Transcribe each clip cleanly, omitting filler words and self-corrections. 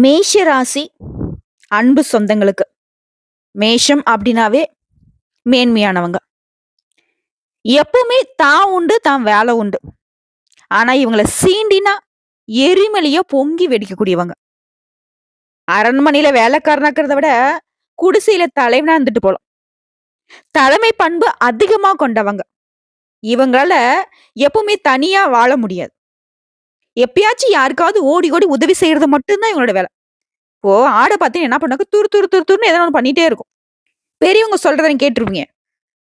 மேஷ ராசி அன்பு சொந்தங்களுக்கு. மேஷம் அப்படின்னாவே மேன்மையானவங்க. எப்பவுமே தான் உண்டு, தான் வேலை உண்டு. ஆனா இவங்கள சீண்டினா எரிமலையா பொங்கி வெடிக்கக்கூடியவங்க. அரண்மனையில வேலைக்காரனாக்கிறத விட குடிசையில தலைவனா இருந்துட்டு போலாம். தலைமை பண்பு அதிகமா கொண்டவங்க. இவங்களால எப்பவுமே தனியா வாழ முடியாது. எப்பயாச்சும் யாருக்காவது ஓடி ஓடி உதவி செய்யறது மட்டும்தான் இவங்களோட வேலை. இப்போ ஆட பார்த்தீங்கன்னா என்ன பண்ணாங்க, துரு துரு துரு துருன்னு ஏதோ ஒண்ணு பண்ணிட்டே இருக்கும். பெரியவங்க சொல்றத நீங்க கேட்டுருப்பீங்க.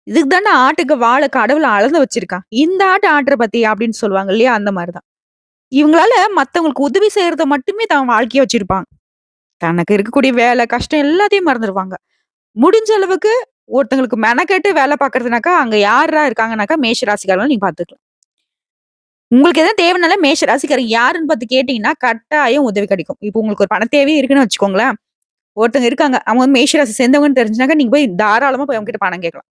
இதுக்கு தானே ஆட்டுக்கு வாழ கடவுள் அளந்து வச்சிருக்கான். இந்த ஆட்ட ஆட்டுற பாத்தியா அப்படின்னு சொல்லுவாங்க இல்லையா? அந்த மாரிதான். இவங்களால மத்தவங்களுக்கு உதவி செய்யறத மட்டுமே தான் வாழ்க்கையா வச்சிருப்பாங்க. தனக்கு இருக்கக்கூடிய வேலை, கஷ்டம் எல்லாத்தையும் மறந்துருவாங்க. முடிஞ்ச அளவுக்கு ஒருத்தங்களுக்கு மெனக்கெட்டு வேலை பார்க்கறதுனாக்கா, அங்க யார்ரா இருக்காங்கனாக்கா, மேஷ ராசிக்காரங்கள நீங்க பார்த்துக்கலாம். உங்களுக்கு எதாவது தேவைனால மேஷ ராசிக்காரங்க யாருன்னு பார்த்து கேட்டீங்கன்னா, கட்டாயம் உதவி கிடைக்கும். இப்போ உங்களுக்கு ஒரு பண தேவையே இருக்குன்னு வச்சுக்கோங்களேன். ஒருத்தங்க இருக்காங்க. அவங்க வந்து மேஷ ராசி சேர்ந்தவங்கன்னு தெரிஞ்சுனாக்கா, நீங்க போய் தாராளமா போய் அவங்க கிட்ட பணம் கேட்கலாம்.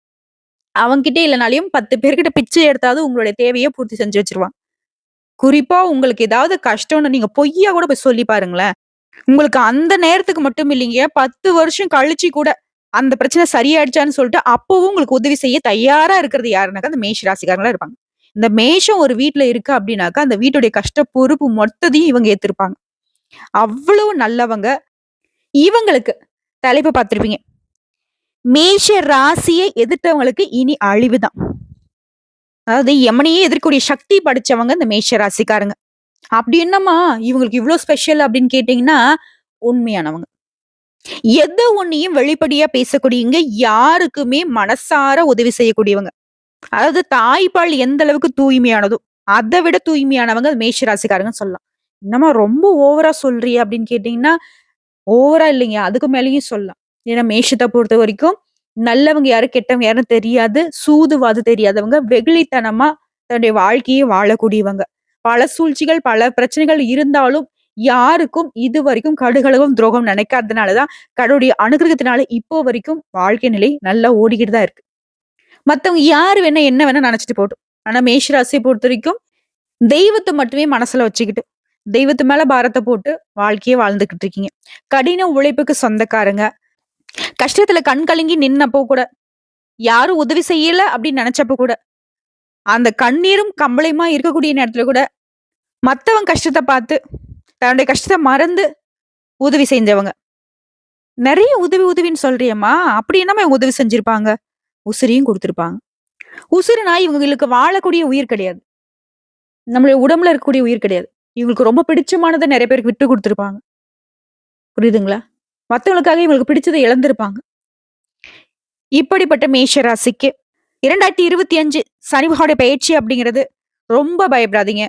அவன்கிட்ட இல்லனாலயும் 10 பேர்கிட்ட பிச்சை எடுத்தாவது உங்களுடைய தேவைய பூர்த்தி செஞ்சு வச்சுருவான். குறிப்பா உங்களுக்கு ஏதாவது கஷ்டம்னு நீங்க பொய்யா கூட போய் சொல்லி பாருங்களேன். உங்களுக்கு அந்த நேரத்துக்கு மட்டும் இல்லைங்க, 10 வருஷம் கழிச்சு கூட அந்த பிரச்சனை சரியாயிடுச்சான்னு சொல்லிட்டு, அப்பவும் உங்களுக்கு உதவி செய்ய தயாரா இருக்கிறது யாருனாக்கா, அந்த மேஷ ராசிக்காரங்களா இருப்பாங்க. இந்த மேஷம் ஒரு வீட்ல இருக்கு அப்டின்னாக்கா, அந்த வீட்டுடைய கஷ்ட பொறுப்பு மொத்தத்தையும் இவங்க ஏத்திருப்பாங்க. அவ்வளவு நல்லவங்க. இவங்களுக்கு தலைப்பு பார்த்திருப்பீங்க. மேஷ ராசியை எதிர்த்தவங்களுக்கு இனி அழிவுதான். அதாவது யமனையே எதிர்க்கக்கூடிய சக்தி படைச்சவங்க இந்த மேஷ ராசிக்காரங்க. அப்படி என்னம்மா இவங்களுக்கு இவ்ளோ ஸ்பெஷல் அப்படின்னு கேட்டீங்கன்னா, உண்மையானவங்க. எத ஒண்ணையும் வெளிப்படையா பேசக்கூடியவங்க, யாருக்குமே மனசார உதவி செய்யக்கூடியவங்க. அதாவது தாய்ப்பால் எந்த அளவுக்கு தூய்மையானதோ, அத விட தூய்மையானவங்க மேஷ ராசிக்காரங்கன்னு சொல்லலாம். என்னம்மா ரொம்ப ஓவரா சொல்றியே அப்படின்னு கேட்டீங்கன்னா, ஓவரா இல்லைங்க. அதுக்கு மேலயும் சொல்லலாம். ஏன்னா மேஷத்த பொறுத்தவரைக்கும் நல்லவங்க யாரு, கெட்டவங்க யாருன்னு தெரியாது. சூதுவாது தெரியாதவங்க. வெகுளித்தனமா தன்னுடைய வாழ்க்கைய வாழக்கூடியவங்க. பல சூழ்ச்சிகள், பல பிரச்சனைகள் இருந்தாலும், யாருக்கும் இதுவரைக்கும் கடுகளவும் துரோகம் நினைக்காததுனால தான், கடவுளுடைய அனுகிரகத்தினால இப்போ வரைக்கும் வாழ்க்கை நிலை நல்லா ஓடிக்கிட்டு தான் இருக்கு. மத்தவங்க யாரு வேணா, என்ன வேணா நெனச்சுட்டு போட்டும். ஆனா மேஷ ராசிய பொறுத்தவரைக்கும், தெய்வத்த மட்டுமே மனசுல வச்சுக்கிட்டு, தெய்வத்து மேல பாரத்த போட்டு வாழ்க்கைய வாழ்ந்துகிட்டு இருக்கீங்க. கடின உழைப்புக்கு சொந்தக்காரங்க. கஷ்டத்துல கண் கலங்கி நின்னப்போ கூட, யாரும் உதவி செய்யல அப்படின்னு நெனச்சப்ப கூட, அந்த கண்ணீரும் கம்பளையுமா இருக்கக்கூடிய நேரத்துல கூட, மத்தவங்க கஷ்டத்த பார்த்து, தன்னுடைய கஷ்டத்த மறந்து உதவி செஞ்சவங்க. நெறைய உதவி உதவின்னு சொல்றியேம்மா, அப்படி என்னம்மா இவங்க உதவி செஞ்சிருப்பாங்க? உசிரையும் குடுத்திருப்பாங்க. உசிருனா இவங்களுக்கு வாழக்கூடிய உயிர் கிடையாது. நம்மளுடைய உடம்புல இருக்கக்கூடிய உயிர் கிடையாது. இவங்களுக்கு ரொம்ப பிடிச்சமானத நெறைய பேருக்கு விட்டு குடுத்திருப்பாங்க. புரியுதுங்களா? மத்தவங்களுக்காக இவங்களுக்கு பிடிச்சத இழந்திருப்பாங்க. இப்படிப்பட்ட மேஷ ராசிக்கு 2025 சனி பகவானுடைய பெயர்ச்சி அப்படிங்கிறது ரொம்ப பயப்படாதீங்க.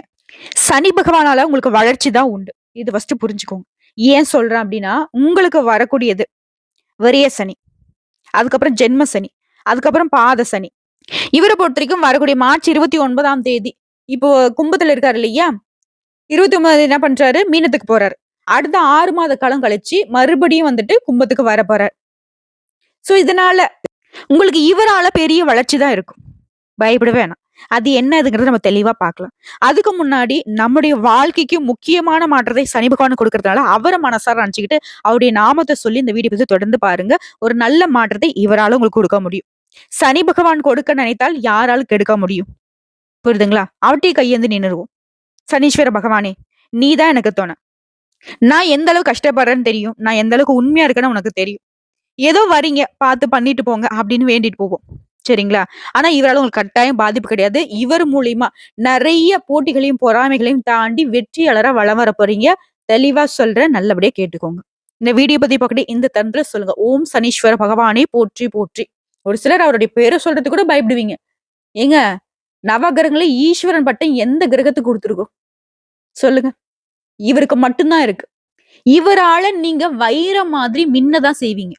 சனி பகவானால உங்களுக்கு வளர்ச்சி தான் உண்டு. இது ஃபர்ஸ்ட் புரிஞ்சுக்கோங்க. ஏன் சொல்றேன் அப்படின்னா, உங்களுக்கு வரக்கூடியது விரய சனி, அதுக்கப்புறம் ஜென்ம சனி, அதுக்கப்புறம் பாத சனி. இவர பொறுத்தவரைக்கும் வரக்கூடிய மார்ச் 29ஆம் தேதி, இப்போ கும்பத்துல இருக்காரு இல்லையா? 29 என்ன பண்றாரு? மீனத்துக்கு போறாரு. அடுத்த 6 மாத காலம் கழிச்சு மறுபடியும் வந்துட்டு கும்பத்துக்கு வரப்போறார். சோ இதனால உங்களுக்கு இவரால பெரிய வளர்ச்சி தான் இருக்கும். பயப்பட வேணாம். அது என்னதுங்கிறத நம்ம தெளிவா பார்க்கலாம். அதுக்கு முன்னாடி நம்முடைய வாழ்க்கைக்கு முக்கியமான மாற்றத்தை சனி பகவான் கொடுக்கறதுனால, அவர மனசார நினைச்சுக்கிட்டு, அவருடைய நாமத்த சொல்லி இந்த வீடியோ வந்து தொடர்ந்து பாருங்க. ஒரு நல்ல மாற்றத்தை இவரால உங்களுக்கு கொடுக்க முடியும். சனி பகவான் கொடுக்க நினைத்தால் யாரால கெடுக்க முடியும்? புரியுதுங்களா? அவர்ட்டயே கையேந்தி நின்னுருவோம். சனீஸ்வர பகவானே! நீ தான் எனக்கு துணை. நான் எந்த அளவுக்கு கஷ்டப்படுறேன்னு தெரியும். நான் எந்த அளவுக்கு உண்மையா இருக்கேன்னு உனக்கு தெரியும். ஏதோ வரீங்க, பார்த்து பண்ணிட்டு போங்க அப்படின்னு வேண்டிட்டு போவோம். சரிங்களா? ஆனா இவரால உங்களுக்கு கட்டாயம் பாதிப்பு கிடையாது. இவர் மூலியமா நெறைய போட்டிகளையும், பொறாமைகளையும் தாண்டி வெற்றியாளரா வலம் வர போறீங்க. தெளிவா சொல்றேன். நல்லபடியா கேட்டுக்கோங்க. இந்த வீடியோ பத்தி பார்த்துட்டு இந்த தந்திரம் சொல்லுங்க. ஓம் சனீஸ்வர பகவானே போற்றி போற்றி. ஒரு சிலர் அவருடைய பேர சொல்றதுக்கு கூட பயப்படுவீங்க. ஏங்க நவகிரகங்களே ஈஸ்வரன் பட்டம் எந்த கிரகத்துக்கு குடுத்துருக்கோம்? சொல்லுங்க. இவருக்கு மட்டும் தான் இருக்கு. இவரால நீங்க வைரம் மாதிரி மின்ன தான் செய்வீங்க.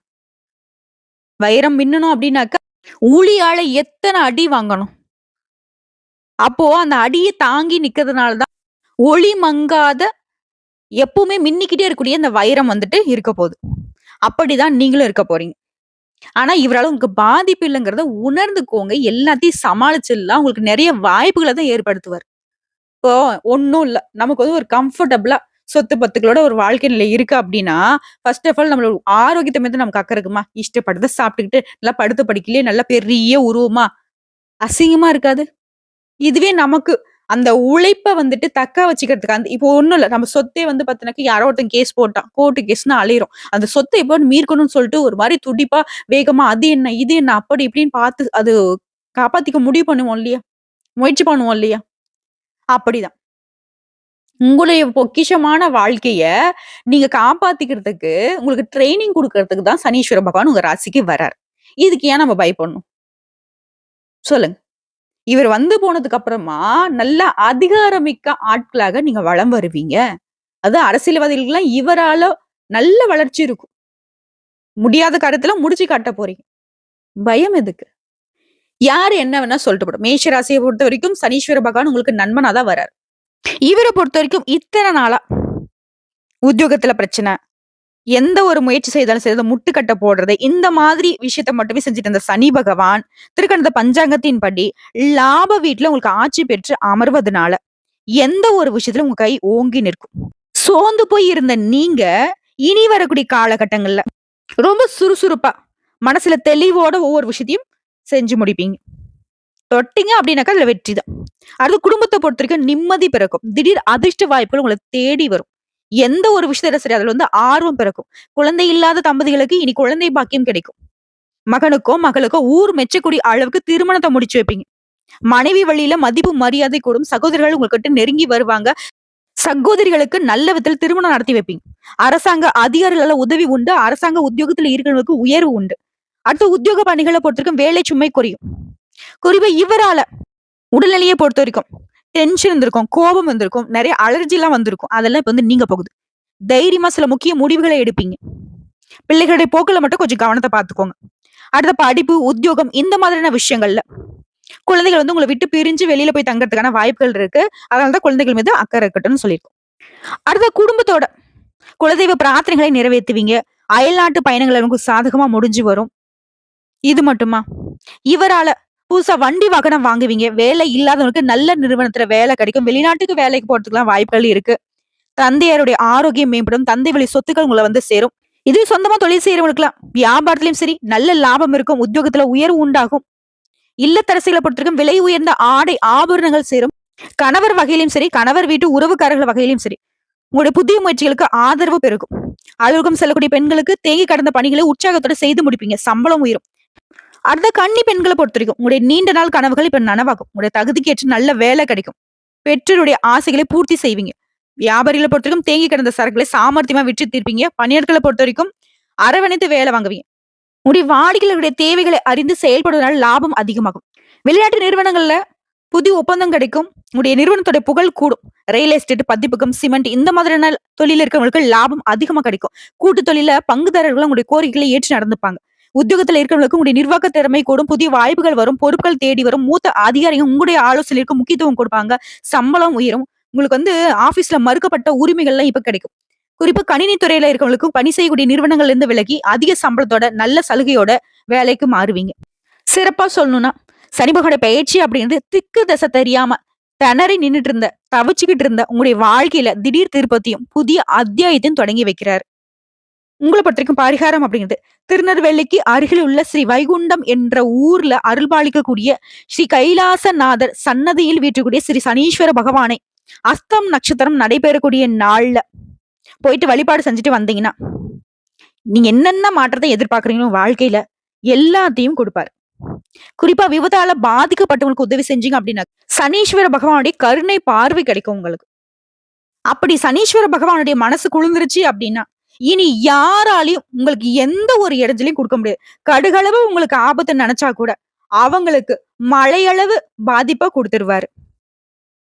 வைரம் மின்னணும் அப்படின்னாக்கா, உளியால எத்தன அடி வாங்கணும்? அப்போ அந்த அடிய தாங்கி நிக்கிறதுனால தான் ஒளி மங்காத எப்பவுமே மின்னிக்கிட்டே இருக்கக்கூடிய அந்த வைரம் வந்துட்டு இருக்க போகுது. அப்படிதான் நீங்களும் இருக்க போறீங்க. ஆனா இவரால உங்களுக்கு பாதிப்பு இல்லங்கிறத உணர்ந்துக்கோங்க. எல்லாத்தையும் சமாளிச்சிடலாம். உங்களுக்கு நெறைய வாய்ப்புகள தான் ஏற்படுத்துவார். இப்போ ஒண்ணும் இல்ல. நமக்கு வந்து ஒரு கம்ஃபர்டபுளா சொத்து பத்துக்களோட ஒரு வாழ்க்கை நிலை இருக்கு அப்படின்னா, ஃபர்ஸ்ட் ஆஃப் ஆல் நம்மளோட ஆரோக்கியத்த மீது நமக்கு அக்கறை இருக்குமா? இஷ்டப்பட்டத சாப்பிட்டுக்கிட்டு, நல்லா படுத்த படுக்கையிலேயே நல்லா பெரிய உருவமா, அசிங்கமா இருக்காது? இதுவே நமக்கு அந்த உழைப்ப வந்துட்டு தக்க வச்சுக்கிறதுக்கு இப்போ ஒண்ணும் இல்ல. நம்ம சொத்தே வந்து பாத்தீனாக்க யாரோ ஒருத்தன் கேஸ் போட்டான். கோர்ட் கேஸ்ன்னு அலையிறோம். அந்த சொத்த எப்போன்னு மீட்கணும்னு சொல்லிட்டு ஒரு மாரி துடிப்பா, வேகமா அது என்ன? இது என்ன? அப்படி இப்படின்னு பார்த்து அது காப்பாத்திக்க முடிவு பண்ணுவோம் இல்லையா? முயற்சி பண்ணுவோம் இல்லையா? அப்படிதான். உங்களுடைய பொக்கிஷமான வாழ்க்கைய நீங்க காப்பாத்திக்கிறதுக்கு, உங்களுக்கு ட்ரெய்னிங் குடுக்கறதுக்கு தான் சனீஸ்வர பகவான் உங்க ராசிக்கு வரார். இதுக்கு ஏன் நம்ம பயப்படணும்? சொல்லுங்க. இவர் வந்து போனதுக்கு அப்புறமா, நல்ல அதிகாரமிக்க ஆட்களாக நீங்க வலம் வருவீங்க. அதுவும் அரசியல்வாதிகளுக்கெல்லாம் இவரால நல்ல வளர்ச்சி இருக்கும். முடியாத காரியத்துல முடிச்சு காட்ட போறீங்க. பயம் எதுக்கு? யாரு என்ன வேணா சொல்லிட்டு போட்டும். மேஷ ராசிய பொறுத்தவரைக்கும் சனீஸ்வர பகவான் உங்களுக்கு நண்பனா தான் வராரு. இவர பொறுத்தவரைக்கும் இத்தன நாளா உத்தியோகத்துல பிரச்சனை, எந்த ஒரு முயற்சி செய்தாலும் சரி, அத முட்டுக்கட்ட போடுறது, இந்த மாதிரி விஷயத்த மட்டுமே செஞ்சுட்டு இருந்த சனி பகவான், திருக்கணித பஞ்சாங்கத்தின்படி லாப வீட்ல உங்களுக்கு ஆட்சி பெற்று அமர்வதனால, எந்த ஒரு விஷயத்திலும் உங்க கை ஓங்கி நிற்கும். சோர்ந்து போய் இருந்த நீங்க, இனி வரக்கூடிய காலகட்டங்கள்ல ரொம்ப சுறுசுறுப்பா, மனசுல தெளிவோட ஒவ்வொரு விஷயத்தையும் செஞ்சு முடிப்பீங்க. தொட்டீங்க அப்படின்னாக்கா அதுல வெற்றி தான். அடுத்து குடும்பத்த பொறுத்தவரைக்கும் நிம்மதி பிறக்கும். திடீர் அதிர்ஷ்ட வாய்ப்புகள் உங்கள தேடி வரும். எந்த ஒரு விஷயத்துல சரி அதுல வந்து ஆர்வம் பிறக்கும். குழந்தை இல்லாத தம்பதிகளுக்கு இனி குழந்தை பாக்கியம் கிடைக்கும். மகனுக்கோ, மகளுக்கோ ஊர் மெச்சக்கூடிய அளவுக்கு திருமணத்த முடிச்சு வைப்பீங்க. மனைவி வழியில மதிப்பு, மரியாதை கூடும். சகோதரர்கள் உங்ககிட்ட நெருங்கி வருவாங்க. சகோதரிகளுக்கு நல்ல விதத்தில் திருமணம் நடத்தி வைப்பீங்க. அரசாங்க அதிகாரிகளால உதவி உண்டு. அரசாங்க உத்தியோகத்துல இருக்கிறவங்களுக்கு உயர்வு உண்டு. அடுத்து உத்தியோக பணிகள பொறுத்தவரைக்கும் வேலை சுமை குறையும். குறிப்பா இவரால உடல்நிலையை பொறுத்தவரைக்கும் டென்ஷன் இருந்திருக்கும், கோபம் வந்திருக்கும், நெறைய அலர்ஜிலாம் வந்திருக்கும். அதெல்லாம் இப்ப வந்து நீங்க போகுது. தைரியமா சில முக்கிய முடிவுகள எடுப்பீங்க. பிள்ளைகளுடைய போக்குல மட்டும் கொஞ்சம் கவனத்த பார்த்துக்கோங்க. அடுத்த படிப்பு, உத்தியோகம் இந்த மாதிரியான விஷயங்கள்ல குழந்தைகள் வந்து உங்கள விட்டு பிரிஞ்சு வெளியில போய் தங்கறதுக்கான வாய்ப்புகள் இருக்கு. அதனால தான் குழந்தைகள் மீது அக்கறை இருக்கட்டும்னு சொல்லியிருக்கோம். அடுத்த குடும்பத்தோட குலதெய்வ பிரார்த்தனைகளை நிறைவேத்துவீங்க. அயல்நாட்டு பயணங்கள் நமக்கு சாதகமா முடிஞ்சு வரும். இது மட்டுமா? இவரால புதுசா வண்டி வாகனம் வாங்குவீங்க. வேலை இல்லாதவங்களுக்கு நல்ல நிறுவனத்துல வேலை கிடைக்கும். வெளிநாட்டுக்கு வேலைக்கு போறதுக்குலாம் வாய்ப்புகள் இருக்கு. தந்தையருடைய ஆரோக்கியம் மேம்படும். தந்தை வழி சொத்துக்கள் உங்கள வந்து சேரும். இது சொந்தமா தொழில் செய்றவங்களுக்குலாம் வியாபாரத்திலயும் சரி, நல்ல லாபம் இருக்கும். உத்தியோகத்துல உயர்வு உண்டாகும். இல்லத்தரசிகளை பொறுத்தவரைக்கும் விலை உயர்ந்த ஆடை, ஆபரணங்கள் சேரும். கணவர் வகையிலும் சரி, கணவர் வீட்டு உறவுக்காரர்கள் வகையிலும் சரி, உங்களுடைய புதிய முயற்சிகளுக்கு ஆதரவு பெருகும். அலுவலகம் செல்லக்கூடிய பெண்களுக்கு தேங்கி கடந்த பணிகளை உற்சாகத்தோட செய்து முடிப்பீங்க. சம்பளம் உயரும். அடுத்த கன்னி பெண்களை பொறுத்தவரைக்கும் உங்களுடைய நீண்ட நாள் கனவுகள் இப்ப நனவாகும். உங்களுடைய தகுதிக்கு ஏற்ற நல்ல வேலை கிடைக்கும். பெற்றோருடைய ஆசைகளை பூர்த்தி செய்வீங்க. வியாபாரிகளை பொறுத்தவரைக்கும் தேங்கி கிடந்த சரக்குகளை சாமர்த்தியமா விற்று தீர்ப்பீங்க. பணியாட்களை பொறுத்த வரைக்கும் அரவணைத்து வேலை வாங்குவீங்க. உங்களுடைய வாடிக்கையாளர்களுடைய தேவைகளை அறிந்து செயல்படுவதனால லாபம் அதிகமாகும். வெளிநாட்டு நிறுவனங்கள்ல புதிய ஒப்பந்தம் கிடைக்கும். உங்களுடைய நிறுவனத்தோட புகழ் கூடும். ரியல் எஸ்டேட், பதிப்பகம், சிமெண்ட் இந்த மாதிரியான தொழில் இருக்கிறவங்களுக்கு லாபம் அதிகமா கிடைக்கும். கூட்டு தொழில பங்குதாரர்கள் உங்களுடைய கோரிக்கைகளை ஏற்று நடந்துப்பாங்க. உத்தியோகத்துல இருக்கிறவங்களுக்கு உங்களுடைய நிர்வாக திறமை கூடும். புதிய வாய்ப்புகள் வரும். பொறுப்புகள் தேடி வரும். மூத்த அதிகாரிகள் உங்களுடைய ஆலோசனைக்கு முக்கியத்துவம் கொடுப்பாங்க. சம்பளம் உயரும். உங்களுக்கு வந்து ஆபீஸ்ல மறுக்கப்பட்ட உரிமைகள்லாம் இப்ப கிடைக்கும். குறிப்பா கணினி துறையில இருக்கவங்களுக்கு பணி செய்யக்கூடிய நிறுவனங்கள்ல இருந்து விலகி அதிக சம்பளத்தோட நல்ல சலுகையோட வேலைக்கு மாறுவீங்க. சிறப்பா சொல்லணும்னா சனி பகவானுடைய பயிற்சி அப்படின்றது திக்கு தசை தெரியாம திணறி நின்னுட்டு இருந்த தவிச்சுக்கிட்டு இருந்த உங்களுடைய வாழ்க்கையில திடீர் திருப்பத்தையும் புதிய அத்தியாயத்தையும் தொடங்கி வைக்கிறார். உங்களை பொறுத்தவரைக்கும் பரிகாரம் அப்படிங்கிறது திருநெல்வேலிக்கு அருகில் உள்ள ஸ்ரீ வைகுண்டம் என்ற ஊர்ல அருள்பாலிக்கக்கூடிய ஸ்ரீ கைலாசநாதர் சன்னதியில் வீற்றக்கூடிய ஸ்ரீ சனீஸ்வர பகவானை அஸ்தம் நட்சத்திரம் நடைபெறக்கூடிய நாள்ல போயிட்டு வழிபாடு செஞ்சுட்டு வந்தீங்கன்னா நீங்க என்னென்ன மாற்றத்தை எதிர்பார்க்கறீங்களோ வாழ்க்கையில எல்லாத்தையும் கொடுப்பாரு. குறிப்பா விபத்தால பாதிக்கப்பட்டவங்களுக்கு உதவி செஞ்சீங்க அப்படின்னா சனீஸ்வர பகவானுடைய கருணை பார்வை கிடைக்கும் உங்களுக்கு. அப்படி சனீஸ்வர பகவானுடைய மனசு குளிர்ந்துருச்சு அப்படின்னா இனி யாராலையும் உங்களுக்கு எந்த ஒரு இடைஞ்சலையும் கொடுக்க முடியாது. கடுகளவு உங்களுக்கு ஆபத்தை நினைச்சா கூட அவங்களுக்கு மழையளவு பாதிப்பா கொடுத்துருவாரு.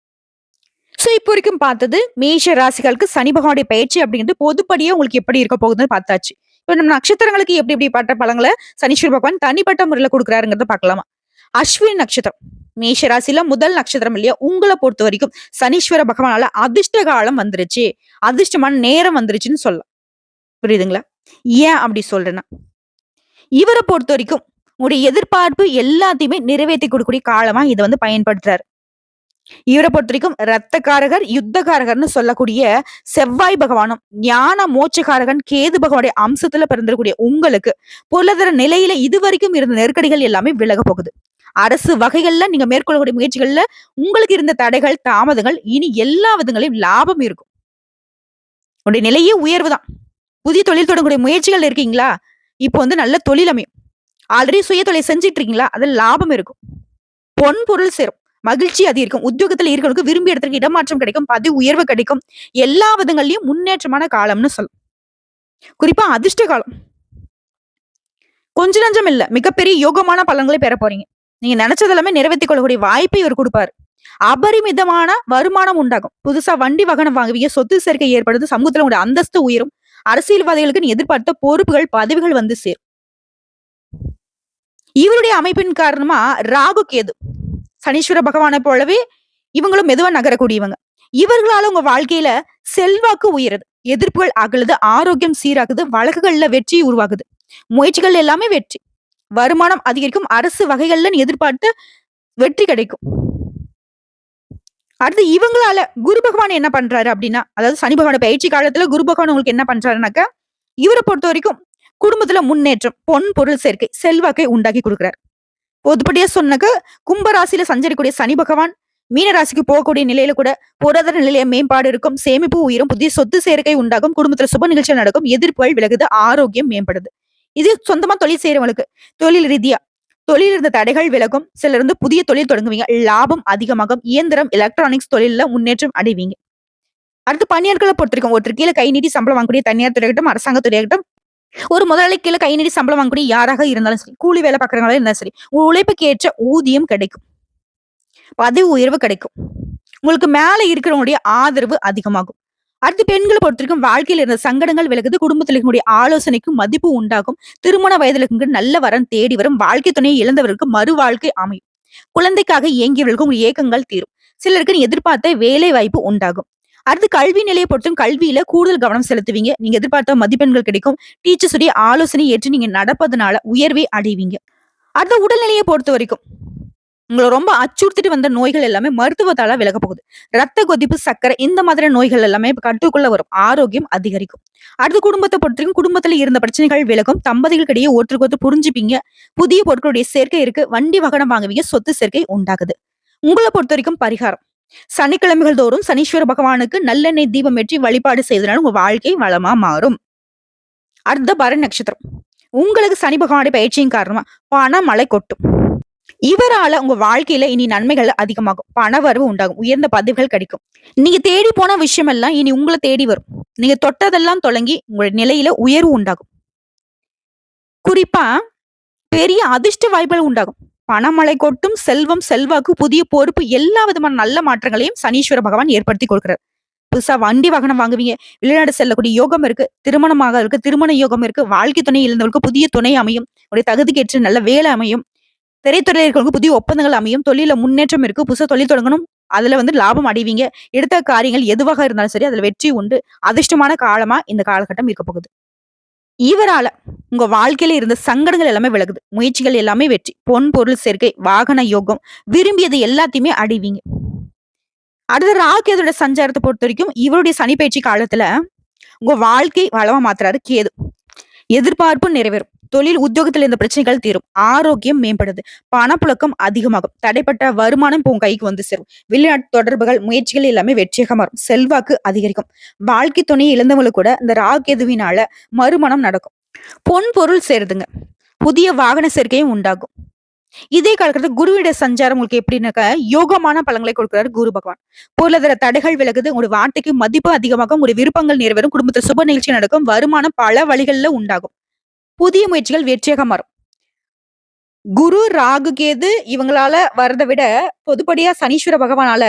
சோ இப்போ வரைக்கும் பார்த்தது மேஷ ராசிகளுக்கு சனி பகவானுடைய பயிற்சி அப்படிங்கிறது பொதுப்படியே உங்களுக்கு எப்படி இருக்க போகுதுன்னு பார்த்தாச்சு. இப்ப நம்ம நட்சத்திரங்களுக்கு எப்படி எப்படி பட்ட பலங்களை சனீஸ்வர பகவான் தனிப்பட்ட முறையில கொடுக்குறாருங்கிறத பார்க்கலாமா. அஸ்வினி நட்சத்திரம் மேஷ ராசியில முதல் நட்சத்திரம் இல்லையா, உங்களை பொறுத்த வரைக்கும் சனீஸ்வர பகவானால அதிர்ஷ்ட காலம் வந்துருச்சு, அதிர்ஷ்டமான நேரம் வந்துருச்சுன்னு சொல்லலாம். புரியுதுங்களா? ஏன் அப்படி சொல்றேன்னா இவரை பொறுத்த வரைக்கும் உங்களுடைய எதிர்பார்ப்பு எல்லாத்தையுமே நிறைவேற்றி கொடுக்கக்கூடிய காலமா இதை வந்து பயன்படுத்துறாரு. இவரை பொறுத்தவரைக்கும் இரத்தக்காரகர், யுத்தகாரகர்ன்னு சொல்லக்கூடிய செவ்வாய் பகவானும், ஞான மோட்சகாரகன் கேது பகவானுடைய அம்சத்துல பிறந்திருக்கக்கூடிய உங்களுக்கு பொருளாதார நிலையில இதுவரைக்கும் இருந்த நெருக்கடிகள் எல்லாமே விலக போகுது. அரசு வகைகள்ல நீங்க மேற்கொள்ளக்கூடிய முயற்சிகள்ல உங்களுக்கு இருந்த தடைகள், தாமதங்கள் இனி எல்லா விதங்களையும் லாபம் இருக்கும். உங்களுடைய நிலையே உயர்வு தான். புதிய தொழில் தொடங்கக்கூடிய முயற்சிகள் இருக்கீங்களா? இப்போ நல்ல தொழில் அமையும். ஆல்ரெடி சுய தொழில் செஞ்சுட்டு இருக்கீங்களா? அதுல லாபம் இருக்கும். பொன் பொருள் சேரும். மகிழ்ச்சி அதிகரிக்கும். உத்தியோகத்துல இருக்கிறவங்களுக்கு விரும்பிய இடத்துக்கு இடமாற்றம் கிடைக்கும். பதவி உயர்வு கிடைக்கும். எல்லா விதங்கள்லயும் முன்னேற்றமான காலம்னு சொல்லலாம். குறிப்பா அதிர்ஷ்ட காலம். கொஞ்ச நஞ்சம் இல்ல. மிகப்பெரிய யோகமான பலன்களை பெற போறீங்க. நீங்க நினைச்சது எல்லாமே நிறைவேற்றிக் கொள்ளக்கூடிய வாய்ப்பை இவர் கொடுப்பாரு. அபரிமிதமான வருமானம் உண்டாகும். புதுசா வண்டி வாகனம் வாங்குவீங்க. சொத்து சேர்க்கை ஏற்படுது. சமூகத்துல உங்களுடைய அந்தஸ்து உயரும். அரசியல்வாதிகளுக்கு நீ எதிர்பார்த்த பொறுப்புகள், பதவிகள் வந்து சேரும். இவருடைய அமைப்பின் காரணமா ராகு கேது சனீஸ்வர பகவானை போலவே இவங்களும் மெதுவா நகரக்கூடியவங்க. இவர்களால உங்க வாழ்க்கையில செல்வாக்கு உயருது, எதிர்ப்புகள் அகலுது, ஆரோக்கியம் சீராகுது, வழக்குகள்ல வெற்றி உருவாகுது, முயற்சிகள் எல்லாமே வெற்றி, வருமானம் அதிகரிக்கும், அரசு வகைகள்ல எதிர்பார்த்து வெற்றி கிடைக்கும். அடுத்து இவங்களால குரு பகவான் என்ன பண்றாரு அப்படின்னா, அதாவது சனி பகவான பயிற்சி காலத்துல குரு பகவான் உங்களுக்கு என்ன பண்றாருனாக்கா, இவரை பொறுத்த வரைக்கும் குடும்பத்துல முன்னேற்றம், பொன் பொருள் சேர்க்கை, செல்வாக்கை உண்டாக்கி கொடுக்கிறார். பொதுப்படியா சொன்னாக்க கும்பராசியில சஞ்சரிக்கூடிய சனி பகவான் மீன ராசிக்கு போகக்கூடிய நிலையில கூட பொருளாதார நிலைய மேம்பாடு இருக்கும், சேமிப்பு உயரும், புதிய சொத்து சேர்க்கை உண்டாகும், குடும்பத்துல சுப நிகழ்ச்சிகள் நடக்கும், எதிர்ப்புகள் விலகுது, ஆரோக்கியம் மேம்படுது. இது சொந்தமா தொழில் செய்யறவங்களுக்கு தொழில் ரீதியா தொழில் இருந்த தடைகள் விலகும், சிலர் புதிய தொழில் தொடங்குவீங்க, லாபம் அதிகமாகும், இயந்திரம் எலக்ட்ரானிக்ஸ் தொழில முன்னேற்றம் அடைவீங்க. அடுத்து பணியாட்களை பொறுத்திருக்கும் ஒருத்தர் கீழே கை நீட்டி சம்பளம் வாங்கக்கூடிய தனியார் துறையாகட்டும், அரசாங்க துறையாகட்டும், ஒரு முதலாளி கீழே கை நீட்டி சம்பளம் வாங்கக்கூடிய யாராக இருந்தாலும் சரி, கூலி வேலை பார்க்கறவங்களா இருந்தாலும் சரி, உழைப்புக்கு ஏற்ற ஊதியம் கிடைக்கும், பதவி உயர்வு கிடைக்கும், உங்களுக்கு மேல இருக்கிறவங்களுடைய ஆதரவு அதிகமாகும். அடுத்து பெண்களை பொறுத்திருக்கும் வாழ்க்கையில் இருந்த சங்கடங்கள் விலகுது, குடும்பத்தில் இருக்கக்கூடிய ஆலோசனைக்கும் மதிப்பு உண்டாகும், திருமண வயதில் இருக்க நல்ல வரன் தேடி வரும், வாழ்க்கை துணையை இழந்தவர்களுக்கு மறு வாழ்க்கை அமையும், குழந்தைக்காக இயங்கியவர்களுக்கு உங்கள் ஏக்கங்கள் தீரும், சிலருக்கு நீ எதிர்பார்த்த வேலை வாய்ப்பு உண்டாகும். அடுத்து கல்வி நிலையை பொறுத்தும் கல்வியில கூடுதல் கவனம் செலுத்துவீங்க, நீங்க எதிர்பார்த்த மதிப்பெண்கள் கிடைக்கும், டீச்சர்ஸ் உடைய ஆலோசனை ஏற்று நீங்க நடப்பதனால உயர்வை அடைவீங்க. அடுத்த உடல்நிலையை பொறுத்த வரைக்கும் உங்களை ரொம்ப அச்சுறுத்திட்டு வந்த நோய்கள் எல்லாமே மருத்துவத்தால விலக போகுது. ரத்த கொதிப்பு, சர்க்கரை இந்த மாதிரி நோய்கள் எல்லாமே இப்ப கட்டுக்குள்ள வரும், ஆரோக்கியம் அதிகரிக்கும். அடுத்த குடும்பத்தை பொறுத்தவரைக்கும் குடும்பத்துல இருந்த பிரச்சனைகள் விலகும், தம்பதிகளுக்கிடையே ஒருத்தருக்கு ஒருத்தர் புரிஞ்சுப்பீங்க, புதிய பொருட்களுடைய சேர்க்கை இருக்கு, வண்டி வாகனம் வாங்குவீங்க, சொத்து சேர்க்கை உண்டாகுது. உங்களை பொறுத்த வரைக்கும் பரிகாரம் சனிக்கிழமைகள் தோறும் சனீஸ்வர பகவானுக்கு நல்லெண்ணெய் தீபம் ஏற்றி வழிபாடு செய்வதனால உங்க வாழ்க்கை வளமா மாறும். அடுத்த பரணி நட்சத்திரம். உங்களுக்கு சனி பகவானுடைய பயிற்சியின் காரணமா பண மழை கொட்டும். இவரால உங்க வாழ்க்கையில இனி நன்மைகள் அதிகமாகும், பண வரவு உண்டாகும், உயர்ந்த பதவிகள் கிடைக்கும், நீங்க தேடி போன விஷயம் எல்லாம் இனி உங்களை தேடி வரும், நீங்க தொட்டதெல்லாம் தொடங்கி உங்களுடைய நிலையில உயர்வு உண்டாகும். குறிப்பா பெரிய அதிர்ஷ்ட வாய்ப்புகள் உண்டாகும், பணமழை கொட்டும், செல்வம், செல்வாக்கு, புதிய பொறுப்பு, எல்லா விதமான நல்ல மாற்றங்களையும் சனீஸ்வர பகவான் ஏற்படுத்தி கொடுக்கிறார். புதுசா வண்டி வாகனம் வாங்குவீங்க, வெளிநாடு செல்லக்கூடிய யோகம் இருக்கு, திருமணமாக இருக்கு, திருமண யோகம் இருக்கு, வாழ்க்கை துணை இழந்தவர்களுக்கு புதிய துணை அமையும், உடைய தகுதிக்கு ஏற்ற நல்ல வேலை அமையும், திரைத்துறையில் இருக்கிறவங்களுக்கு புதிய ஒப்பந்தங்கள் அமையும், தொழில முன்னேற்றம் இருக்கு, புதுசா தொழில் தொடங்கணும், அதுல லாபம் அடைவீங்க, எடுத்த காரியங்கள் எதுவாக இருந்தாலும் சரி அதுல வெற்றி உண்டு, அதிர்ஷ்டமான காலமா இந்த காலகட்டம் இருக்க போகுது. இவரால உங்க வாழ்க்கையில இருந்த சங்கடங்கள் எல்லாமே விலகுது, முயற்சிகள் எல்லாமே வெற்றி, பொன் பொருள் சேர்க்கை, வாகன யோகம், விரும்பியது எல்லாத்தையுமே அடைவீங்க. அடுத்த ராகேதோட சஞ்சாரத்தை பொறுத்த வரைக்கும் இவருடைய சனி பயிற்சி காலத்துல உங்க வாழ்க்கை வளமா மாத்துறாரு கேது. எதிர்பார்ப்பு நிறைவேறும், தொழில் உத்தியோகத்தில் இருந்த பிரச்சனைகள் தீரும், ஆரோக்கியம் மேம்படுது, பணப்புழக்கம் அதிகமாகும், தடைப்பட்ட வருமானம் இப்போ உங்க கைக்கு வந்து சேரும், வெளிநாட்டு தொடர்புகள், முயற்சிகள் எல்லாமே வெற்றியாக மாறும், செல்வாக்கு அதிகரிக்கும், வாழ்க்கை துணையை இழந்தவங்களுக்கு கூட இந்த ராகேதுவினால மறுமணம் நடக்கும், பொன் பொருள் சேருதுங்க, புதிய வாகன சேர்க்கையும் உண்டாகும். இதே காலகட்டத்தில் குருவிட சஞ்சாரம் உங்களுக்கு எப்படின்னாக்கா யோகமான பலன்களை கொடுக்கிறார் குரு பகவான். பொருளாதார தடைகள் விலகுது, உங்களுடைய வார்த்தைக்கு மதிப்பு அதிகமாகும், உங்களுடைய விருப்பங்கள் நிறைவேறும், குடும்பத்தில் சுப நிகழ்ச்சி நடக்கும், வருமானம் பல வழிகள்ல உண்டாகும், புதிய முயற்சிகள் வெற்றியாக மாறும். குரு ராகு கேது இவங்களால வரதை விட பொதுப்படியா சனீஸ்வர பகவானால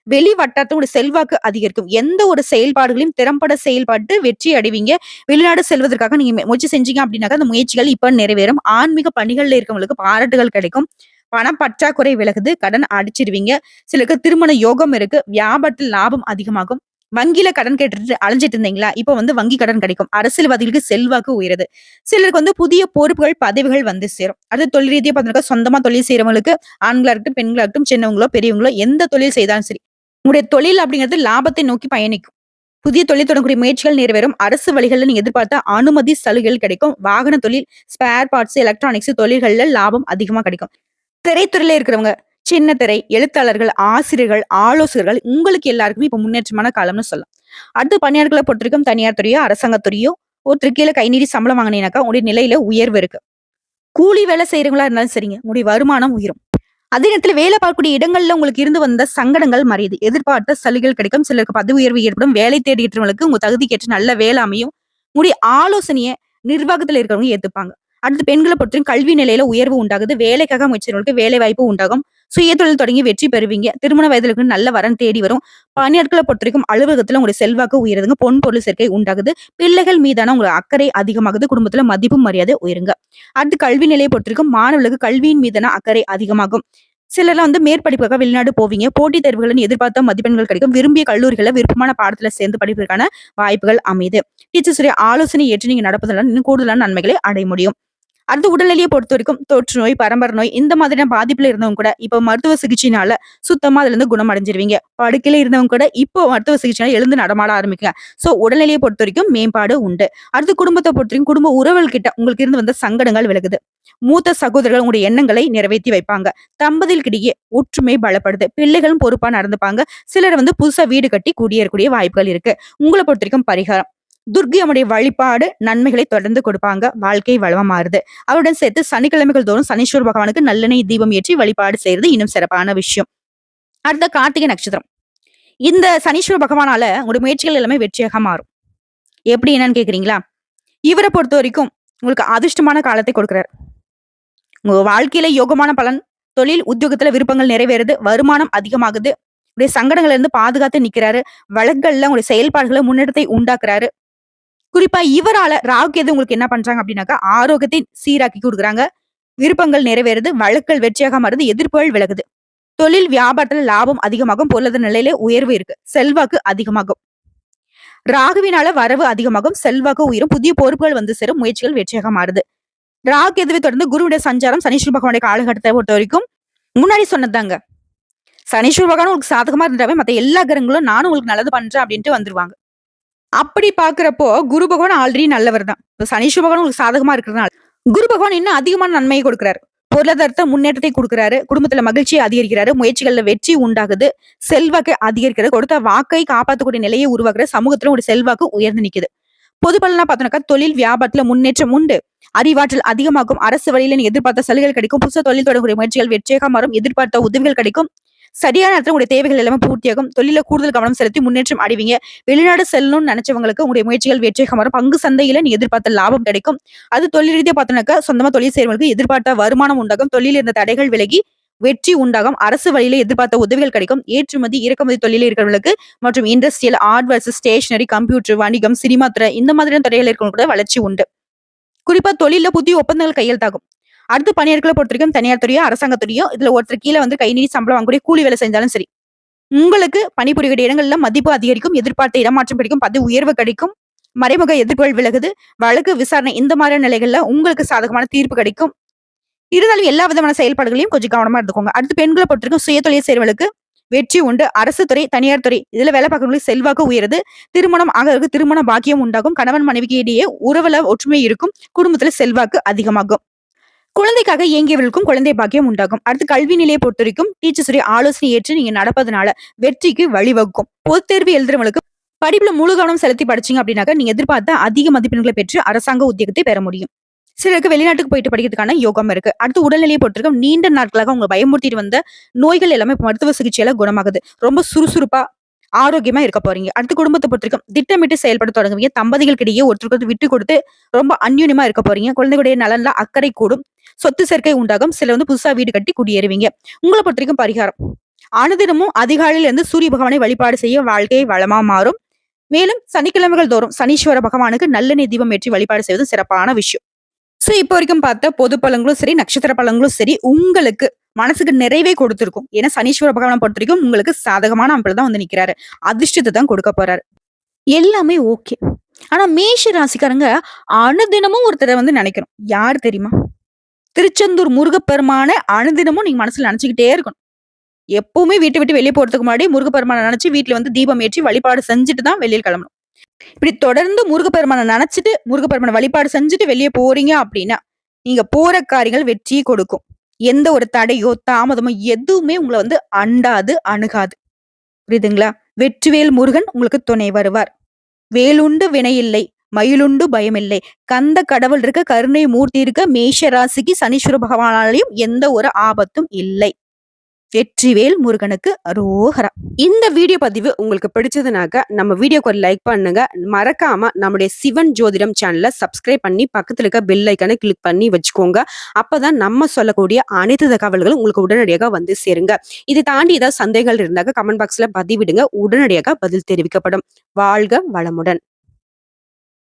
வெளி வட்டாரத்தோட செல்வாக்கு அதிகரிக்கும், எந்த ஒரு செயல்பாடுகளையும் திறம்பட செயல்பட்டு வெற்றி அடைவீங்க. வெளிநாடு செல்வதற்காக நீங்க முயற்சி செஞ்சீங்க அப்படின்னாக்கா அந்த முயற்சிகள் இப்ப நிறைவேறும், ஆன்மீக பணிகள்ல இருக்கவங்களுக்கு பாராட்டுகள் கிடைக்கும், பண பற்றாக்குறை விலகுது, கடன் அடிச்சிருவீங்க, சிலருக்கு திருமண யோகம் இருக்கு, வியாபாரத்தில் லாபம் அதிகமாகும், வங்கியில கடன் கேட்டுட்டு அலைஞ்சிட்டு இருந்தீங்களா? இப்ப வந்து வங்கி கடன் கிடைக்கும். அரசியல்வாதிகளுக்கு செல்வாக்கு உயருது. சிலருக்கு வந்து புதிய பொறுப்புகள், பதவிகள் வந்து சேரும். அடுத்து தொழில் ரீதியா பார்த்தீங்கன்னாக்கா, சொந்தமா தொழில் செய்றவங்களுக்கு ஆண்களா இருக்கட்டும், பெண்களா இருக்கட்டும், சின்னவங்களோ, பெரியவங்களோ எந்த தொழில் செய்தாலும் சரி, உங்களுடைய தொழில் அப்படிங்கிறது லாபத்தை நோக்கி பயணிக்கும். புதிய தொழில் தொடங்கக்கூடிய முயற்சிகள் நிறைவேறும். அரசு வழிகள்ல நீங்க எதிர்பார்த்த அனுமதி சலுகைகள் கிடைக்கும். வாகன தொழில், ஸ்பேர் பார்ட்ஸ், எலக்ட்ரானிக்ஸ் தொழில்கள்ல லாபம் அதிகமா கிடைக்கும். திரைத்துறையில இருக்கிறவங்க, சின்ன திரை, எழுத்தாளர்கள், ஆசிரியர்கள், ஆலோசகர்கள் உங்களுக்கு எல்லாருக்குமே இப்ப முன்னேற்றமான காலம்னு சொல்லலாம். அடுத்து பணியாட்கள பொறுத்தவரைக்கும் தனியார் துறையோ, அரசாங்கத் துறையோ ஒருத்தருக்கு கீழ கை நீட்டி சம்பளம் வாங்குனீங்கனாக்கா, உங்களுடைய நிலையில உயர்வு இருக்கு. கூலி வேலை செய்றவங்களா இருந்தாலும் சரிங்க, உங்களுடைய வருமானம் உயரும். அதே நேரத்துல வேலை பார்க்கக்கூடிய இடங்கள்ல உங்களுக்கு இருந்து வந்த சங்கடங்கள் மறையுது. எதிர்பார்த்த சலுகைகள் கிடைக்கும். சிலருக்கு பதவி உயர்வு ஏற்படும். வேலை தேடிக்கிறவங்களுக்கு உங்க தகுதிக்கேற்ற நல்ல வேலை அமையும். உங்களுடைய ஆலோசனைய நிர்வாகத்துல இருக்கிறவங்க ஏத்துப்பாங்க. அடுத்து பெண்கள பொறுத்தவரைக்கும் கல்வி நிலையில உயர்வு உண்டாகுது. வேலைக்காக முயற்சிக்கிறவங்களுக்கு வேலை வாய்ப்பு உண்டாகும். சுயதொழில் தொடங்கி வெற்றி பெறுவீங்க. திருமண வயதுல இருக்கிற நல்ல வரன் தேடி வரும். பணியாட்கள பொறுத்தவரைக்கும் அலுவலகத்துல உங்களுடைய செல்வாக்கு உயருதுங்க. பொன் பொருள் சேர்க்கை உண்டாகுது. பிள்ளைகள் மீதான உங்க அக்கறை அதிகமாகுது. குடும்பத்துல மதிப்பும் மரியாதை உயருங்க. அடுத்து கல்வி நிலையை பொறுத்தவரைக்கும் மாணவர்களுக்கு கல்வியின் மீதான அக்கறை அதிகமாகும். சிலர்லாம் வந்து மேற்படிப்புக்காக வெளிநாடு போவீங்க. போட்டித் தேர்வுகள்னு எதிர்பார்த்த மதிப்பெண்கள் கிடைக்கும். விரும்பிய கல்லூரிகள்ல விருப்பமான பாடத்துல சேர்ந்து படிப்பதற்கான வாய்ப்புகள் அமையுது. டீச்சர்ஸ் உடைய ஆலோசனை ஏற்று நீங்க நடப்பதனால இன்னும் கூடுதலான நன்மைகளை அடைய முடியும். அடுத்து உடல்நிலையை பொறுத்தவரைக்கும் தொற்று நோய், பரம்பரை நோய் இந்த மாதிரியான பாதிப்புல இருந்தவங்க கூட இப்ப மருத்துவ சிகிச்சையினால சுத்தமா அதுல இருந்து குணம் அடைஞ்சிருவீங்க. படுக்கையில இருந்தவங்க கூட இப்போ மருத்துவ சிகிச்சையால எழுந்து நடமாட ஆரம்பிக்குங்க. சோ உடல்நிலையை பொறுத்தவரைக்கும் மேம்பாடு உண்டு. அடுத்து குடும்பத்தை பொறுத்தவரைக்கும் குடும்ப உறவுகள் கிட்ட உங்களுக்கு இருந்து வந்த சங்கடங்கள் விலகுது. மூத்த சகோதரர்கள் உங்களுடைய எண்ணங்களை நிறைவேற்றி வைப்பாங்க. தம்பதிகளுக்கிடையே ஒற்றுமை பலப்படுது. பிள்ளைகளும் பொறுப்பா நடந்துப்பாங்க. சிலர் வந்து புதுசா வீடு கட்டி குடியேறக்கூடிய வாய்ப்புகள் இருக்கு. உங்களை பொறுத்தவரைக்கும் பரிகாரம் துர்க்கை அம்முடைய வழிபாடு நன்மைகளை தொடர்ந்து கொடுப்பாங்க. வாழ்க்கை வளமா மாறுது. அவருடன் சேர்த்து சனிக்கிழமைகள் தோறும் சனீஸ்வர பகவானுக்கு நல்லெண்ணெய் தீபம் ஏற்றி வழிபாடு செய்யறது இன்னும் சிறப்பான விஷயம். அடுத்த கார்த்திகை நட்சத்திரம். இந்த சனீஸ்வர பகவானால உங்களுடைய முயற்சிகள் எல்லாமே வெற்றியாக மாறும். எப்படி என்னன்னு கேக்குறீங்களா? இவரை பொறுத்த வரைக்கும் உங்களுக்கு அதிர்ஷ்டமான காலத்தை கொடுக்கிறார். உங்க வாழ்க்கையில யோகமான பலன், தொழில் உத்தியோகத்துல விருப்பங்கள் நிறைவேறுது, வருமானம் அதிகமாகுது, உடைய சங்கடங்கள்ல இருந்து பாதுகாத்து நிக்கிறாரு, வழக்குகள்ல உங்களுடைய செயல்பாடுகளை முன்னேற்றத்தை உண்டாக்குறாரு. குறிப்பா இவரால ராகு கேது உங்களுக்கு என்ன பண்றாங்க அப்படின்னாக்கா, ஆரோக்கியத்தை சீராக்கி குடுக்குறாங்க. விருப்பங்கள் நிறைவேறுது, வழக்குகள் வெற்றியாக மாறுது, எதிர்ப்புகள் விலகுது. தொழில் வியாபாரத்துல லாபம் அதிகமாகும், பொருளாதார நிலையில உயர்வு இருக்கு, செல்வாக்கு அதிகமாகும். ராகுவினால வரவு அதிகமாகும், செல்வாக்கு உயரும், புதிய பொறுப்புகள் வந்து சேரும், முயற்சிகள் வெற்றியாக மாறுது. ராகு கேதுவை தொடர்ந்து குருவுடைய சஞ்சாரம் சனீஸ்வர பகவானுடைய காலகட்டத்தை பொறுத்த வரைக்கும் முன்னாடி சொன்னதாங்க. சனீஸ்வர பகவான் உங்களுக்கு சாதகமா இருந்தாவே மத்த எல்லா கிரகங்களும் நானும் உங்களுக்கு நல்லது பண்றேன் அப்படின்ட்டு வந்துருவாங்க. அப்படி பாக்குறப்போ குரு பகவான் ஆல்ரெடி நல்லவர் தான். இப்ப சனீஸ்வர பகவான் உங்களுக்கு சாதகமா இருக்கிறதுனால குரு பகவான் இன்னும் அதிகமான நன்மையை கொடுக்கிறாரு. பொருளாதாரத்தை முன்னேற்றத்தை கொடுக்கிறாரு. குடும்பத்துல மகிழ்ச்சியை அதிகரிக்கிறாரு. முயற்சிகள்ல வெற்றி உண்டாகுது. செல்வாக்கு அதிகரிக்கிறது. கொடுத்த வாக்கை காப்பாற்றக்கூடிய நிலையை உருவாக்குற சமூகத்துல ஒரு செல்வாக்கு உயர்ந்து நிக்குது. பொது பலனா பார்த்தோம்னாக்கா தொழில் வியாபாரத்துல முன்னேற்றம் உண்டு. அறிவாற்றல் அதிகமாகும். அரசு வழியில நீ எதிர்பார்த்த சலுகைகள் கிடைக்கும். புதுசா தொழில் தொடங்கக்கூடிய முயற்சிகள் வெற்றியாக மாறும். எதிர்பார்த்த உதவிகள் கிடைக்கும். சரியான நேரத்துல உங்களுடைய தேவைகள் எல்லாமே பூர்த்தியாகும். தொழில கூடுதல் கவனம் செலுத்தி முன்னேற்றம் அடைவீங்க. வெளிநாடு செல்லணும்னு நினைச்சவங்களுக்கு உங்களுடைய முயற்சிகள் வெற்றியாக மாறும். பங்கு சந்தையில நீ எதிர்பார்த்த லாபம் கிடைக்கும். அது தொழில் ரீதியா பார்த்தோம்னாக்கா சொந்தமா தொழில் செய்யறவங்களுக்கு எதிர்பார்த்த வருமானம் உண்டாகும். தொழில் இருந்த தடைகள் விலகி வெற்றி உண்டாகும். அரசு வழியில எதிர்பார்த்த உதவிகள் கிடைக்கும். ஏற்றுமதி இறக்குமதி தொழில இருக்கிறவங்களுக்கு மற்றும் இண்டஸ்ட்ரியல் ஆர்ட்வேர்ஸ், ஸ்டேஷனரி, கம்ப்யூட்டர், வணிகம், சினிமா துறை இந்த மாதிரியான துறையில இருக்கிறவங்க கூட வளர்ச்சி உண்டு. குறிப்பா தொழில புதிய ஒப்பந்தங்கள் கையெழுத்தாகும். அடுத்து பணியாட்களை பொறுத்த வரைக்கும் தனியார் துறையோ, அரசாங்க துறையோ இதுல ஒருத்தர் கீழ வந்து கை நீட்டி சம்பளம் வாங்கக்கூடிய கூலி வேலை செஞ்சாலும் சரி, உங்களுக்கு பணிபுரியக்கூடிய இடங்கள்ல மதிப்பு அதிகரிக்கும். எதிர்பார்த்த இடமாற்றம் கிடைக்கும். பதவி உயர்வு கிடைக்கும். மறைமுக எதிர்ப்புகள் விலகுது. வழக்கு விசாரணை இந்த மாதிரியான நிலைகள்ல உங்களுக்கு சாதகமான தீர்ப்பு கிடைக்கும். இருந்தாலும் எல்லா விதமான செயல்பாடுகளையும் கொஞ்சம் கவனமா இருந்துக்கோங்க. அடுத்து பெண்களை பொறுத்த வரைக்கும் சுயதொழில் செய்றவங்களுக்கு வெற்றி உண்டு. அரசு துறை, தனியார் துறை இதுல வேலை பார்க்கறவங்களுக்கு செல்வாக்கு உயருது. திருமணம் ஆகிறதுக்கு திருமண பாக்கியம் உண்டாகும். கணவன் மனைவிக்கு இடையே உறவுல ஒற்றுமை இருக்கும். குடும்பத்துல செல்வாக்கு அதிகமாகும். குழந்தைக்காக இயங்கியவர்களுக்கும் குழந்தை பாக்கியம் உண்டாகும். அடுத்து கல்வி நிலையை பொறுத்த வரைக்கும் டீச்சர்ஸ் உடைய ஆலோசனை ஏற்று நீங்க நடப்பதனால வெற்றிக்கு வழிவகுக்கும். பொதுத் தேர்வு எழுதுறவங்களுக்கு படிப்புல முழு கவனம் செலுத்தி படிச்சீங்க அப்படின்னாக்க நீங்க எதிர்பார்த்த அதிக மதிப்பெண்களை பெற்று அரசாங்க உத்தியோகத்தை பெற முடியும். சிலருக்கு வெளிநாட்டுக்கு போயிட்டு படிக்கிறதுக்கான யோகம் இருக்கு. அடுத்து உடல்நிலையை பொறுத்திருக்கும் நீண்ட நாட்களாக உங்களை பயமுறுத்திட்டு வந்த நோய்கள் எல்லாமே இப்ப மருத்துவ சிகிச்சையில குணமாகுது. ரொம்ப சுறுசுறுப்பா ஆரோக்கியமா இருக்க போறீங்க. அடுத்து குடும்பத்தை பொறுத்திருக்கும் திட்டமிட்டு செயல்பட தொடங்குவீங்க. தம்பதிகளுக்கிடையே ஒருத்தருக்கு விட்டு கொடுத்து ரொம்ப அந்யூன்யமா இருக்க போறீங்க. குழந்தைகளுடைய நலன்ல அக்கறை கூடும். சொத்து சேர்க்கை உண்டாகும். சிலர் வந்து புதுசா வீடு கட்டி குடியேறுவீங்க. உங்களை பொறுத்திருக்கும் பரிகாரம் அனுதினமும் அதிகாலையில இருந்து சூரிய பகவானை வழிபாடு செய்ய வாழ்க்கை வளமா மாறும். மேலும் சனிக்கிழமைகள் தோறும் சனீஸ்வர பகவானுக்கு நல்லெண்ணெய் தீபம் ஏற்றி வழிபாடு செய்வது சிறப்பான விஷயம். சோ இப்போ வரைக்கும் பார்த்த பொது பலன்களும் சரி, நட்சத்திர பலன்களும் சரி உங்களுக்கு மனசுக்கு நிறைவே கொடுத்திருக்கும். ஏன்னா சனீஸ்வர பகவான பொறுத்தவரைக்கும் உங்களுக்கு சாதகமான அமைப்புல தான் வந்து நிக்கிறாரு. அதிர்ஷ்டத்த தான் கொடுக்க போறாரு. எல்லாமே ஓகே. ஆனா மேஷ ராசிக்காரங்க அனுதினமும் ஒருத்தர வந்து நினைக்கணும். யார் தெரியுமா? திருச்செந்தூர் முருகப்பெருமான அனுதினமும் நீங்க மனசுல நினைச்சுக்கிட்டே இருக்கணும். எப்பவுமே வீட்ட விட்டு வெளிய போறதுக்கு முன்னாடி முருகப்பெருமான நினைச்சு வீட்ல வந்து தீபம் ஏற்றி வழிபாடு செஞ்சுட்டு தான் வெளிய கிளம்பணும். இப்படி தொடர்ந்து முருகப்பெருமான நினைச்சுட்டு, முருகப்பெருமான வழிபாடு செஞ்சுட்டு வெளிய போறீங்க அப்படின்னா, நீங்க போற காரியங்கள் வெற்றியை கொடுக்கும். எந்த ஒரு தடையோ, தாமதமோ எதுவுமே உங்கள வந்து அண்டாது, அணுகாது. புரியுதுங்களா? வெற்றிவேல் முருகன் உங்களுக்கு துணை வருவார். வேலுண்டு வினையில்லை, மயிலுண்டு பயமில்லை. கந்த கடவுள் இருக்க, கருணை மூர்த்தி இருக்க, மேஷ ராசிக்கு சனீஸ்வர பகவானாலையும் எந்த ஒரு ஆபத்தும் இல்லை. வெற்றிவேல் முருகனுக்கு அரோகரா. இந்த வீடியோ பதிவு உங்களுக்கு பிடிச்சதுனாக்க நம்ம வீடியோக்கு ஒரு லைக் பண்ணுங்க. மறக்காம நம்முடைய சிவன் ஜோதிடம் சேனலை சப்ஸ்கிரைப் பண்ணி பக்கத்துல இருக்க பெல் ஐக்கனை கிளிக் பண்ணி வச்சுக்கோங்க. அப்பதான் நம்ம சொல்லக்கூடிய அனைத்து தகவல்களும் உங்களுக்கு உடனடியாக வந்து சேருங்க. இதை தாண்டி ஏதாவது சந்தேகங்கள் இருந்தாக்க கமெண்ட் பாக்ஸ்ல பதிவிடுங்க. உடனடியாக பதில் தெரிவிக்கப்படும். வாழ்க வளமுடன்.